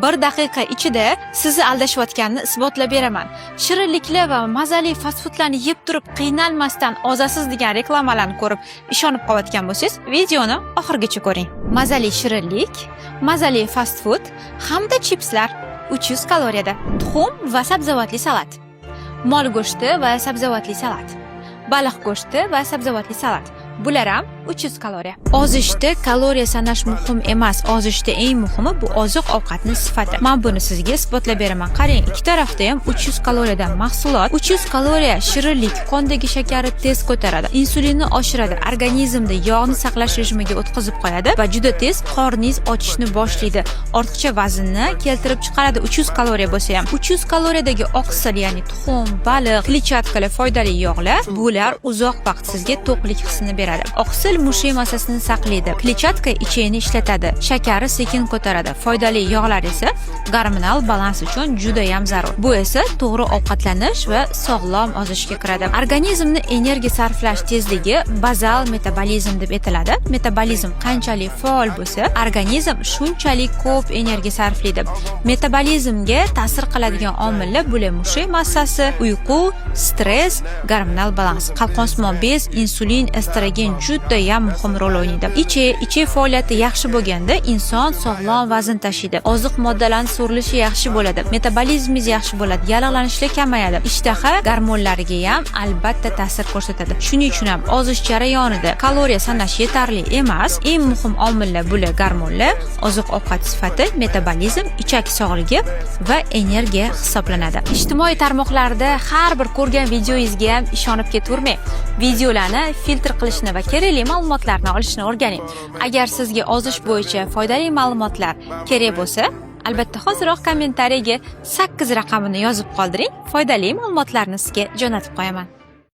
1 daqiqa ichida sizni aldashayotganini isbotlab beraman. Shirinliklar va mazali fast-foodlarni yeb turib qiynalmasdan ozasiz degan reklamalarni ko'rib ishonib qolayotgan bo'lsangiz, videoni oxirigacha ko'ring. Mazali shirinlik, mazali fast-food hamda chipslar 300 kaloriyada. Tuxum va sabzavotli salat. Mol go'shti va sabzavotli salat. Baliq go'shti va sabzavotli salat. Bular ham 300 kaloriya. Ozishda kaloriya sanash muhim emas. Ozishda eng muhimi bu oziq-ovqatning sifati. Men buni sizga isbotlab beraman. Qarang, ikki tarafda ham 300 kaloriyadan mahsulot. 300 kaloriya shirinlik qondagi shakarni tez ko'taradi, insulinni oshiradi, organizmda yog'ni saqlash rejimiga o'tkazib qo'yadi va juda tez qorningiz ochishni boshlaydi. Ortiqcha vaznni keltirib chiqaradi. 300 kaloriya bo'lsa ham 300 kaloriyadagi oqsil, ya'ni tuxum, baliq, kletchatkalar, foydali yog'lar, bular uzoq vaqt sizga to'qlik hissini beradi. Oqsil mushay massasini saqlaydi. Kletchatka ichakni ishlatadi. Shakari sekin ko'taradi. Foydali yog'lar esa gormonal balans uchun juda ham zarur. Bu esa to'g'ri ovqatlanish va sog'lom ozishga kiradi. Organizmni energiya sarflash tezligi bazal metabolizm deb aytiladi. Metabolizm qanchalik faol bo'lsa, organizm shunchalik ko'p energiya sarflaydi. Metabolizmga ta'sir qiladigan omillar bular mushay massasi, uyqu, stress, gormonal balans, qalqonsimon bez, insulin, estrogen juda ham muhim rol o'ynaydi. Ichak faoliyati yaxshi bo'lganda inson sog'lom vazn tashiydi. Oziq moddalarning so'rilishi yaxshi bo'ladi. Metabolizmingiz yaxshi bo'ladi. Yallig'lanishlar kamayadi. Ishtaha gormonlariga ham albatta ta'sir ko'rsatadi. Shuning uchun ham ozish jarayonida kaloriya sanash yetarli emas. Eng muhim omillar bular gormonlar, oziq-ovqat sifati, metabolizm, ichak sog'ligi va energiya hisoblanadi. Ijtimoiy tarmoqlarda har bir ko'rgan videoyingizga ham ishonib ketavermang. Videolarni filtr qilishni va kerakli ma'lumotlarni olishni o'rganing. Agar sizga ozish bo'yicha foydali ma'lumotlar kerak bo'lsa, albatta hozirroq kommentariyaga 8 raqamini yozib qoldiring. Foydali ma'lumotlarni sizga jo'natib qo'yaman.